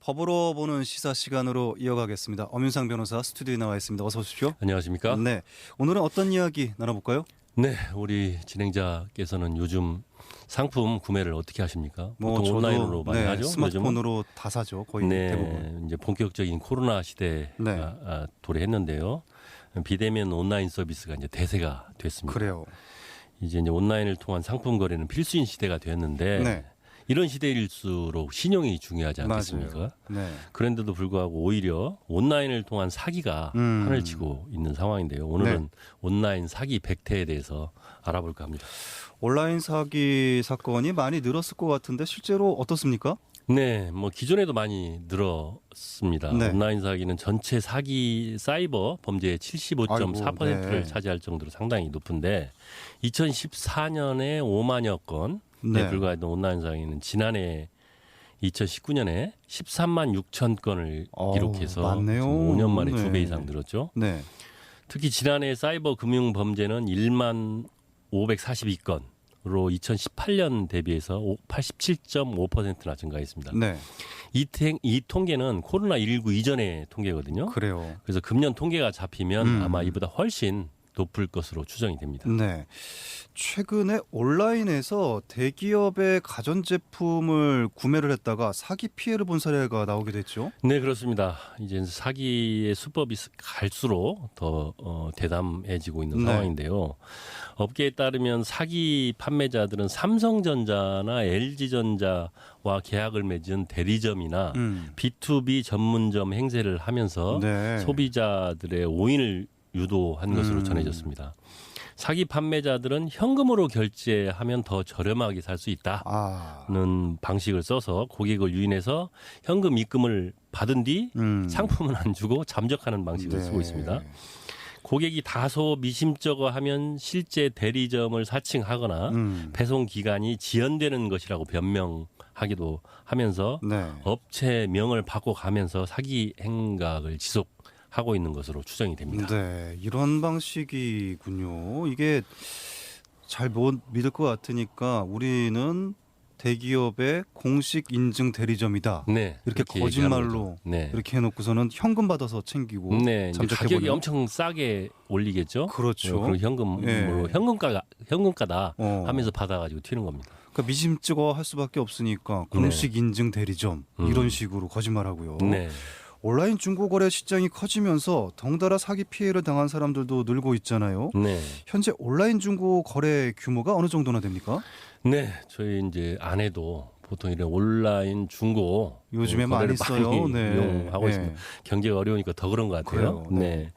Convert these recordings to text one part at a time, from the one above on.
법으로 보는 시사 시간으로 이어가겠습니다. 엄윤상 변호사 스튜디오에 나와 있습니다. 어서 오십시오. 안녕하십니까? 네, 오늘은 어떤 이야기 나눠볼까요? 네, 우리 진행자께서는 요즘 상품 구매를 어떻게 하십니까? 보통 저도, 온라인으로 많이 하죠. 스마트폰으로 요즘은? 다 사죠. 거의 네, 대부분. 이제 본격적인 코로나 시대가 네. 도래했는데요. 비대면 온라인 서비스가 이제 대세가 됐습니다. 그래요. 이제 온라인을 통한 상품 거래는 필수인 시대가 되었는데 네. 이런 시대일수록 신용이 중요하지 않겠습니까? 맞아요. 네. 그런데도 불구하고 오히려 온라인을 통한 사기가 판을 치고 있는 상황인데요. 오늘은 온라인 사기 백태에 대해서 알아볼까 합니다. 온라인 사기 사건이 많이 늘었을 것 같은데 실제로 어떻습니까? 네, 기존에도 많이 늘었습니다. 네. 온라인 사기는 전체 사기 사이버 범죄의 75.4%를 아이고, 네. 차지할 정도로 상당히 높은데 2014년에 5만여 건에 네. 불과했던 온라인 사기는 지난해 2019년에 13만 6천 건을 기록해서 많네요. 5년 만에 네. 2배 이상 늘었죠. 네. 특히 지난해 사이버 금융 범죄는 1만 542건으로 2018년 대비해서 87.5%나 증가했습니다. 네. 이 통계는 코로나19 이전의 통계거든요. 그래요. 그래서 금년 통계가 잡히면 아마 이보다 훨씬 높을 것으로 추정이 됩니다. 네. 최근에 온라인에서 대기업의 가전제품을 구매를 했다가 사기 피해를 본 사례가 나오게 됐죠. 네, 그렇습니다. 이제 사기의 수법이 갈수록 더 대담해지고 있는 네. 상황인데요. 업계에 따르면 사기 판매자들은 삼성전자나 LG전자와 계약을 맺은 대리점이나 B2B 전문점 행세를 하면서 네. 소비자들의 오인을 유도한 것으로 전해졌습니다. 사기 판매자들은 현금으로 결제하면 더 저렴하게 살 수 있다는 방식을 써서 고객을 유인해서 현금 입금을 받은 뒤 상품은 안 주고 잠적하는 방식을 네. 쓰고 있습니다. 고객이 다소 미심쩍어하면 실제 대리점을 사칭하거나 배송 기간이 지연되는 것이라고 변명하기도 하면서 네. 업체 명을 바꿔가면서 사기 행각을 지속하고 있는 것으로 추정이 됩니다. 네, 이런 방식이군요. 이게 잘 못 믿을 것 같으니까 우리는 대기업의 공식 인증 대리점이다. 네, 이렇게 그렇게 거짓말로 얘기하는 거죠. 네. 이렇게 해놓고서는 현금 받아서 챙기고 네, 이제 가격이 잠적해버리는. 엄청 싸게 올리겠죠. 그렇죠. 그리고 현금으로 네. 현금가다 하면서 받아가지고 튀는 겁니다. 그러니까 미심쩍어 할 수밖에 없으니까 공식 인증 대리점 이런 식으로 거짓말하고요. 네. 온라인 중고거래 시장이 커지면서 덩달아 사기 피해를 당한 사람들도 늘고 있잖아요. 네. 현재 온라인 중고거래 규모가 어느 정도나 됩니까? 네, 저희 이제 아내도 보통 이런 온라인 중고 요즘에 거래를 많이 써요. 네. 이용하고 네. 있습니다. 경제가 어려우니까 더 그런 것 같아요. 그래요. 네. 네.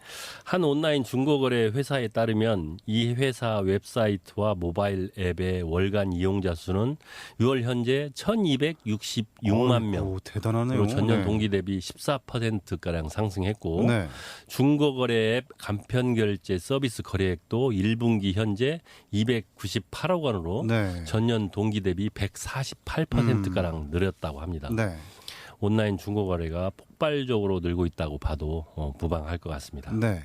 한 온라인 중고거래 회사에 따르면 이 회사 웹사이트와 모바일 앱의 월간 이용자 수는 6월 현재 1,266만 명. 오, 대단하네요. 그리고 전년 네. 동기 대비 14%가량 상승했고 네. 중고거래 앱 간편결제 서비스 거래액도 1분기 현재 298억 원으로 네. 전년 동기 대비 148%가량 늘었다고 합니다. 네. 온라인 중고거래가 폭발적으로 늘고 있다고 봐도 무방할 것 같습니다. 네.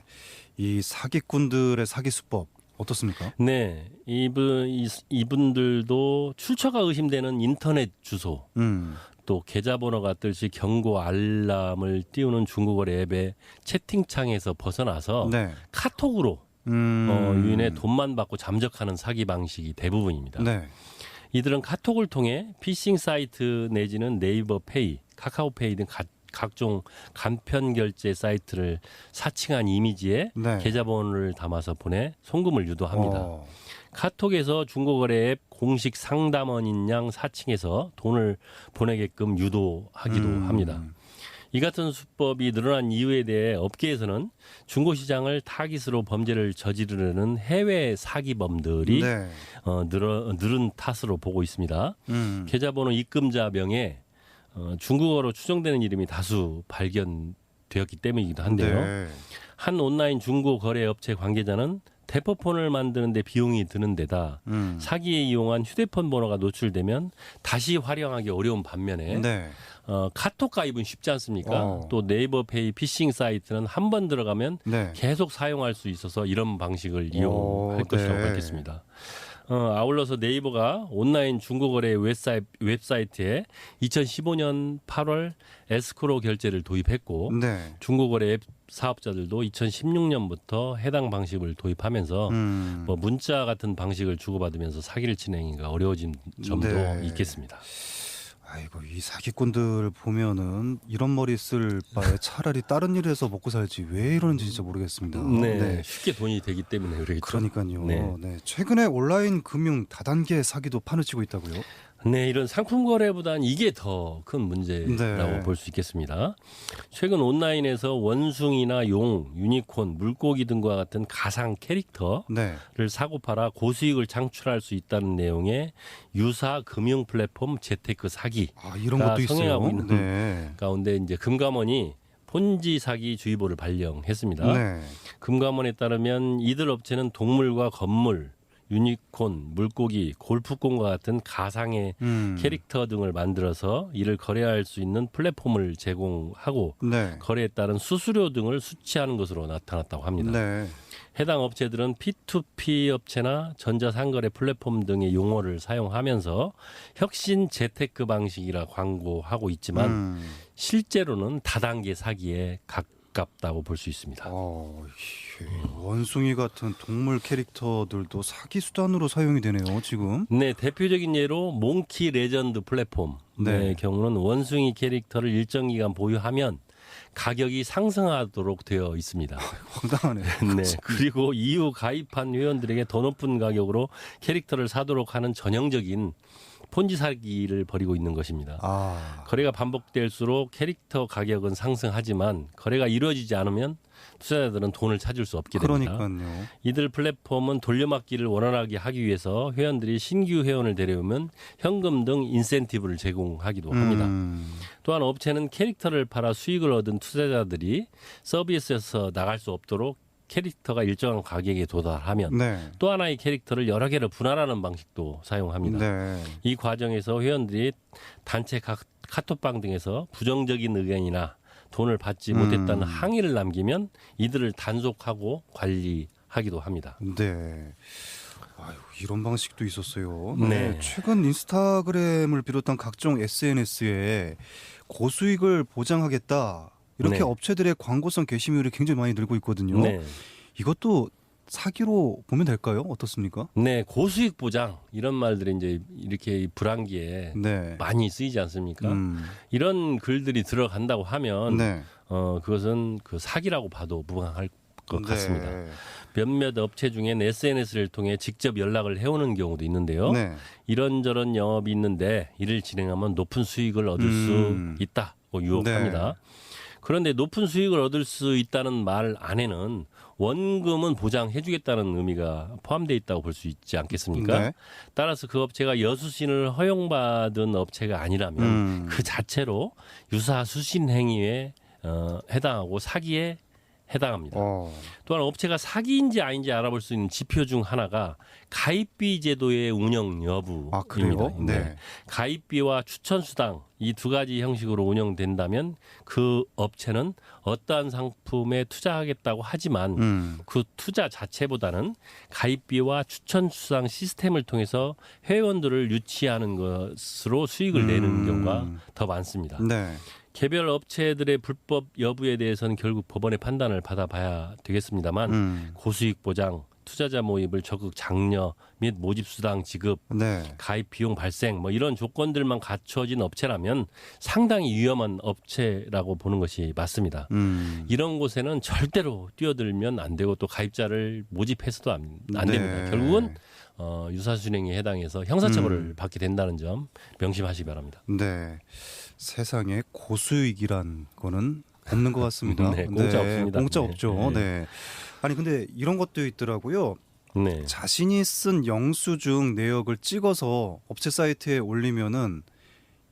이 사기꾼들의 사기 수법 어떻습니까? 네, 이분들도 출처가 의심되는 인터넷 주소, 또 계좌번호가 뜰시 경고 알람을 띄우는 중고거래 앱의 채팅창에서 벗어나서 네. 카톡으로 유인해 돈만 받고 잠적하는 사기 방식이 대부분입니다. 네. 이들은 카톡을 통해 피싱 사이트 내지는 네이버 페이, 카카오페이 등 각종 간편 결제 사이트를 사칭한 이미지에 네. 계좌번호를 담아서 보내 송금을 유도합니다. 카톡에서 중고거래 앱 공식 상담원인 양 사칭해서 돈을 보내게끔 유도하기도 합니다. 이 같은 수법이 늘어난 이유에 대해 업계에서는 중고시장을 타깃으로 범죄를 저지르는 해외 사기범들이 네. 늘은 탓으로 보고 있습니다. 계좌번호 입금자 명에 중국어로 추정되는 이름이 다수 발견되었기 때문이기도 한데요. 네. 한 온라인 중고거래 업체 관계자는 대포폰을 만드는 데 비용이 드는 데다 사기에 이용한 휴대폰 번호가 노출되면 다시 활용하기 어려운 반면에 네. 카톡 가입은 쉽지 않습니까? 또 네이버페이 피싱 사이트는 한 번 들어가면 네. 계속 사용할 수 있어서 이런 방식을 이용할 것이라고 네. 밝혔습니다. 아울러서 네이버가 온라인 중고거래 웹사이트에 2015년 8월 에스크로 결제를 도입했고 네. 중고거래 앱 사업자들도 2016년부터 해당 방식을 도입하면서 뭐 문자 같은 방식을 주고받으면서 사기를 진행하기가 어려워진 점도 네. 있겠습니다. 아이고 이 사기꾼들 보면은 이런 머리 쓸 바에 차라리 다른 일을 해서 먹고 살지 왜 이러는지 진짜 모르겠습니다. 네, 쉽게 돈이 되기 때문에 그러겠죠. 그러니까요. 네. 네. 최근에 온라인 금융 다단계 사기도 판을 치고 있다고요? 네, 이런 상품 거래보다는 이게 더 큰 문제라고 네. 볼 수 있겠습니다. 최근 온라인에서 원숭이나 용, 유니콘, 물고기 등과 같은 가상 캐릭터를 네. 사고 팔아 고수익을 창출할 수 있다는 내용의 유사 금융 플랫폼 재테크 사기 이런 것도 있어요. 성행하고 있는 네. 가운데 이제 금감원이 폰지 사기 주의보를 발령했습니다. 네. 금감원에 따르면 이들 업체는 동물과 건물, 유니콘, 물고기, 골프공과 같은 가상의 캐릭터 등을 만들어서 이를 거래할 수 있는 플랫폼을 제공하고 네. 거래에 따른 수수료 등을 수취하는 것으로 나타났다고 합니다. 네. 해당 업체들은 P2P 업체나 전자상거래 플랫폼 등의 용어를 사용하면서 혁신 재테크 방식이라 광고하고 있지만 실제로는 다단계 사기에 가깝다고 볼 수 있습니다. 원숭이 같은 동물 캐릭터들도 사기 수단으로 사용이 되네요, 지금. 네, 대표적인 예로 몽키 레전드 플랫폼의 네. 경우는 원숭이 캐릭터를 일정 기간 보유하면 가격이 상승하도록 되어 있습니다. 황당하네. 네. 그리고 이후 가입한 회원들에게 더 높은 가격으로 캐릭터를 사도록 하는 전형적인 폰지 사기를 벌이고 있는 것입니다. 거래가 반복될수록 캐릭터 가격은 상승하지만 거래가 이루어지지 않으면 투자자들은 돈을 찾을 수 없게 됩니다. 그러니까요. 이들 플랫폼은 돌려막기를 원활하게 하기 위해서 회원들이 신규 회원을 데려오면 현금 등 인센티브를 제공하기도 합니다. 또한 업체는 캐릭터를 팔아 수익을 얻은 투자자들이 서비스에서 나갈 수 없도록 캐릭터가 일정한 가격에 도달하면 네. 또 하나의 캐릭터를 여러 개를 분할하는 방식도 사용합니다. 네. 이 과정에서 회원들이 단체 카톡방 등에서 부정적인 의견이나 돈을 받지 못했다는 항의를 남기면 이들을 단속하고 관리하기도 합니다. 네. 이런 방식도 있었어요. 네. 최근 인스타그램을 비롯한 각종 SNS에 고수익을 보장하겠다. 이렇게 네. 업체들의 광고성 게시물이 굉장히 많이 늘고 있거든요. 네. 이것도 사기로 보면 될까요? 어떻습니까? 네, 고수익 보장 이런 말들이 이제 이렇게 불황기에 네. 많이 쓰이지 않습니까? 이런 글들이 들어간다고 하면 네. 그것은 그 사기라고 봐도 무방할 것 같습니다. 네. 몇몇 업체 중엔 SNS를 통해 직접 연락을 해오는 경우도 있는데요. 네. 이런저런 영업이 있는데 이를 진행하면 높은 수익을 얻을 수 있다고 유혹합니다. 네. 그런데 높은 수익을 얻을 수 있다는 말 안에는 원금은 보장해주겠다는 의미가 포함되어 있다고 볼 수 있지 않겠습니까? 네. 따라서 그 업체가 여수신을 허용받은 업체가 아니라면 그 자체로 유사 수신 행위에 해당하고 사기에 해당합니다. 또한 업체가 사기인지 아닌지 알아볼 수 있는 지표 중 하나가 가입비 제도의 운영 여부입니다. 그래요? 네. 가입비와 추천수당 이 두 가지 형식으로 운영된다면 그 업체는 어떠한 상품에 투자하겠다고 하지만 그 투자 자체보다는 가입비와 추천수당 시스템을 통해서 회원들을 유치하는 것으로 수익을 내는 경우가 더 많습니다. 네. 개별 업체들의 불법 여부에 대해서는 결국 법원의 판단을 받아봐야 되겠습니다만 고수익 보장, 투자자 모입을 적극 장려 및 모집 수당 지급, 네. 가입 비용 발생 뭐 이런 조건들만 갖춰진 업체라면 상당히 위험한 업체라고 보는 것이 맞습니다. 이런 곳에는 절대로 뛰어들면 안 되고 또 가입자를 모집해서도 안 됩니다. 결국은 유사순행에 해당해서 형사처벌을 받게 된다는 점 명심하시기 바랍니다. 네. 세상에 고수익이란 거는 없는 것 같습니다. 네, 공짜 없습니다. 공짜 네. 없죠. 네. 아니 근데 이런 것도 있더라고요. 네. 자신이 쓴 영수증 내역을 찍어서 업체 사이트에 올리면은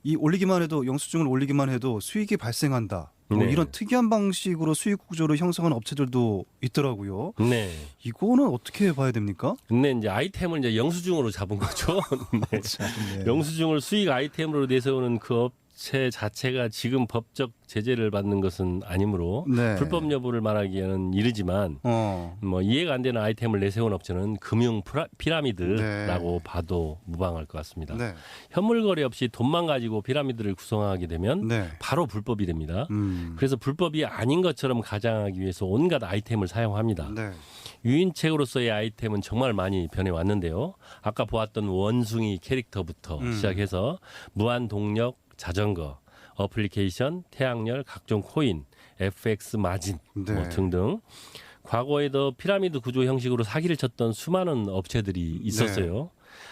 이 올리기만 해도 영수증을 올리기만 해도 수익이 발생한다. 뭐 네. 이런 특이한 방식으로 수익 구조를 형성하는 업체들도 있더라고요. 네. 이거는 어떻게 봐야 됩니까? 근데 이제 아이템을 이제 영수증으로 잡은 거죠. 네. 네. 영수증을 수익 아이템으로 내세우는 그 업체 자체가 지금 법적 제재를 받는 것은 아니므로 네. 불법 여부를 말하기에는 이르지만 뭐 이해가 안 되는 아이템을 내세운 업체는 금융 피라미드라고 네. 봐도 무방할 것 같습니다. 네. 현물 거래 없이 돈만 가지고 피라미드를 구성하게 되면 네. 바로 불법이 됩니다. 그래서 불법이 아닌 것처럼 가장하기 위해서 온갖 아이템을 사용합니다. 네. 유인책으로서의 아이템은 정말 많이 변해왔는데요. 아까 보았던 원숭이 캐릭터부터 시작해서 무한 동력 자전거, 어플리케이션, 태양열, 각종 코인, FX 마진 네. 뭐 등등. 과거에도 피라미드 구조 형식으로 사기를 쳤던 수많은 업체들이 있었어요.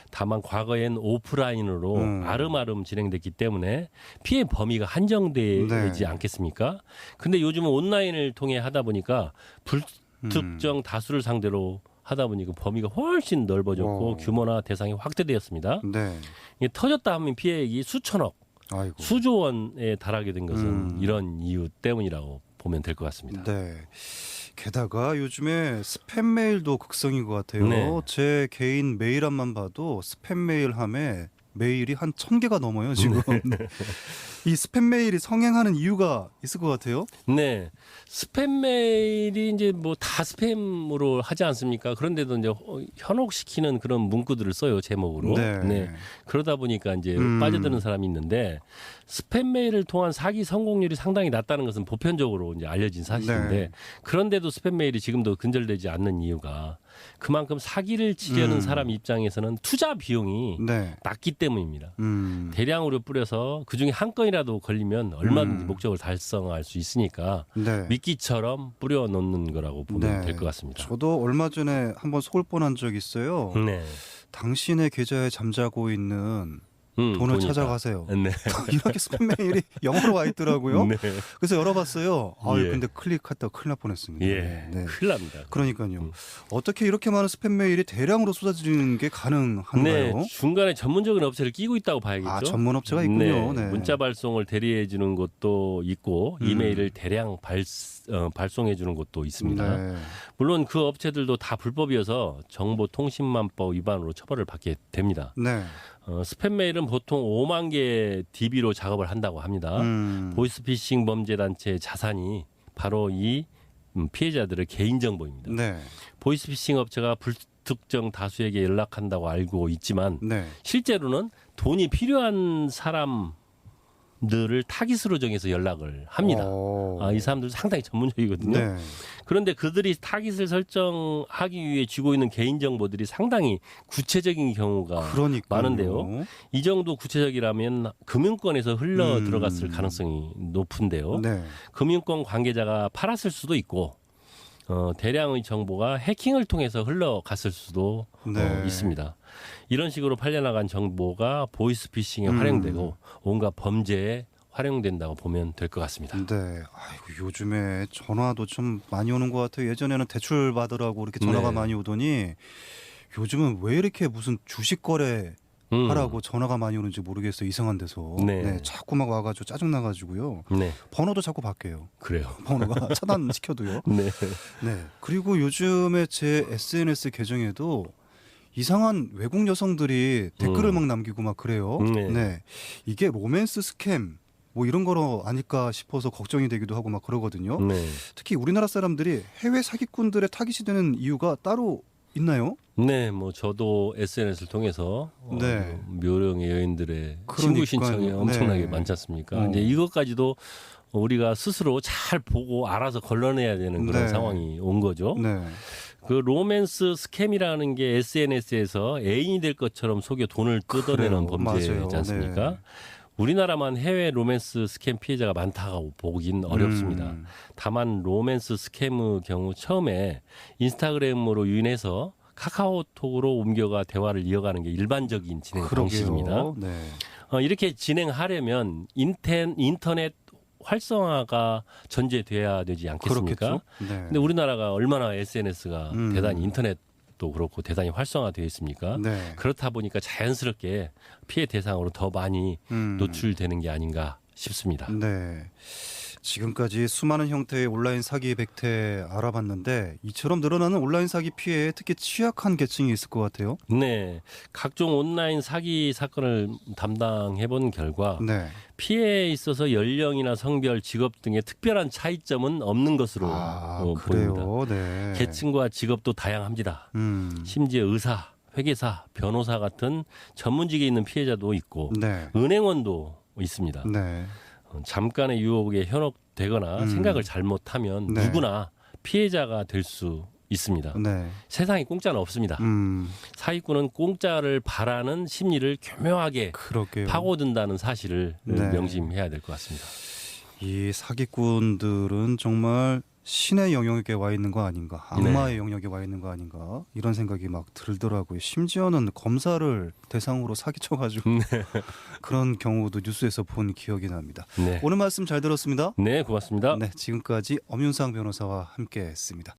다만 과거엔 오프라인으로 아름아름 진행됐기 때문에 피해 범위가 한정되지 않겠습니까? 근데 요즘은 온라인을 통해 하다 보니까 불특정 다수를 상대로 하다 보니까 범위가 훨씬 넓어졌고 규모나 대상이 확대되었습니다. 네. 이게 터졌다 하면 피해액이 수천억, 아이고. 수조 원에 달하게 된 것은 이런 이유 때문이라고 보면 될 것 같습니다. 네. 게다가 요즘에 스팸 메일도 극성인 것 같아요. 네. 제 개인 메일함만 봐도 스팸 메일함에 메일이 한 1000개가 넘어요, 지금. 이 스팸 메일이 성행하는 이유가 있을 것 같아요. 네. 스팸 메일이 이제 뭐 다 스팸으로 하지 않습니까? 그런데도 이제 현혹시키는 그런 문구들을 써요, 제목으로. 네. 그러다 보니까 이제 빠져드는 사람이 있는데 스팸 메일을 통한 사기 성공률이 상당히 낮다는 것은 보편적으로 이제 알려진 사실인데 네. 그런데도 스팸 메일이 지금도 근절되지 않는 이유가 그만큼 사기를 치려는 사람 입장에서는 투자 비용이 네. 낮기 때문입니다. 대량으로 뿌려서 그중에 한 건이라도 걸리면 얼마든지 목적을 달성할 수 있으니까 네. 미끼처럼 뿌려놓는 거라고 보면 네. 될 것 같습니다. 저도 얼마 전에 한번 속을 뻔한 적이 있어요. 네. 당신의 계좌에 잠자고 있는 돈을 돈이다. 찾아가세요. 네. 이렇게 스팸 메일이 영어로 와 있더라고요. 네. 그래서 열어봤어요. 예. 근데 클릭했다 큰일 날 뻔했습니다. 예. 네. 큰일 납니다. 그러니까요. 어떻게 이렇게 많은 스팸 메일이 대량으로 쏟아지는 게 가능한가요? 네, 중간에 전문적인 업체를 끼고 있다고 봐야겠죠. 아, 전문 업체가 있군요. 네. 문자 발송을 대리해 주는 곳도 있고 이메일을 대량 발송해 주는 곳도 있습니다. 네. 물론 그 업체들도 다 불법이어서 정보통신망법 위반으로 처벌을 받게 됩니다. 네. 스팸 메일은 보통 5만 개 DB로 작업을 한다고 합니다. 보이스피싱 범죄 단체의 자산이 바로 이 피해자들의 개인정보입니다. 네. 보이스피싱 업체가 불특정 다수에게 연락한다고 알고 있지만 네. 실제로는 돈이 필요한 사람들을 타깃으로 정해서 연락을 합니다. 이 사람들 상당히 전문적이거든요. 네. 그런데 그들이 타깃을 설정하기 위해 쥐고 있는 개인정보들이 상당히 구체적인 경우가 그러니까요. 많은데요. 이 정도 구체적이라면 금융권에서 흘러 들어갔을 가능성이 높은데요. 네. 금융권 관계자가 팔았을 수도 있고 대량의 정보가 해킹을 통해서 흘러갔을 수도 네. 있습니다. 이런 식으로 팔려나간 정보가 보이스피싱에 활용되고 온갖 범죄에 활용된다고 보면 될 것 같습니다. 네. 아이고, 요즘에 전화도 좀 많이 오는 것 같아요. 예전에는 대출 받으라고 이렇게 전화가 네. 많이 오더니 요즘은 왜 이렇게 무슨 주식 거래 하라고 전화가 많이 오는지 모르겠어요. 이상한 데서. 네. 자꾸 막 와가지고 짜증나가지고요. 네, 번호도 자꾸 바뀌어요. 그래요. 번호가 차단시켜도요. 네. 네. 그리고 요즘에 제 SNS 계정에도 이상한 외국 여성들이 댓글을 막 남기고 막 그래요. 네. 이게 로맨스 스캠 뭐 이런 거로 아닐까 싶어서 걱정이 되기도 하고 막 그러거든요. 네. 특히 우리나라 사람들이 해외 사기꾼들의 타깃이 되는 이유가 따로 있나요? 네, 뭐 저도 SNS를 통해서 네. 묘령의 여인들의 친구 그러니까요. 신청이 엄청나게 네. 많지 않습니까? 이제 이것까지도 우리가 스스로 잘 보고 알아서 걸러내야 되는 그런 네. 상황이 온 거죠. 네. 그 로맨스 스캠이라는 게 SNS에서 애인이 될 것처럼 속여 돈을 뜯어내는 그래요. 범죄지 맞아요. 않습니까? 네. 우리나라만 해외 로맨스 스캠 피해자가 많다고 보긴 어렵습니다. 다만 로맨스 스캠의 경우 처음에 인스타그램으로 유인해서 카카오톡으로 옮겨가 대화를 이어가는 게 일반적인 진행 방식입니다. 네. 이렇게 진행하려면 인터넷 활성화가 전제돼야 되지 않겠습니까? 그렇겠죠. 네. 근데 우리나라가 얼마나 SNS가 대단히 인터넷도 그렇고 대단히 활성화되어 있습니까? 네. 그렇다 보니까 자연스럽게 피해 대상으로 더 많이 노출되는 게 아닌가 싶습니다. 네. 지금까지 수많은 형태의 온라인 사기 백태 알아봤는데 이처럼 늘어나는 온라인 사기 피해에 특히 취약한 계층이 있을 것 같아요. 네, 각종 온라인 사기 사건을 담당해본 결과 네. 피해에 있어서 연령이나 성별, 직업 등의 특별한 차이점은 없는 것으로 보입니다. 그래요. 네. 계층과 직업도 다양합니다. 심지어 의사, 회계사, 변호사 같은 전문직에 있는 피해자도 있고 네. 은행원도 있습니다. 네. 잠깐의 유혹에 현혹되거나 생각을 잘못하면 네. 누구나 피해자가 될 수 있습니다. 네. 세상에 공짜는 없습니다. 사기꾼은 공짜를 바라는 심리를 교묘하게 그러게요. 파고든다는 사실을 네. 명심해야 될 것 같습니다. 이 사기꾼들은 정말 신의 영역에 와 있는 거 아닌가, 악마의 영역에 와 있는 거 아닌가 이런 생각이 막 들더라고요. 심지어는 검사를 대상으로 사기쳐가지고 그런 경우도 뉴스에서 본 기억이 납니다. 네. 오늘 말씀 잘 들었습니다. 네, 고맙습니다. 네, 지금까지 엄윤상 변호사와 함께했습니다.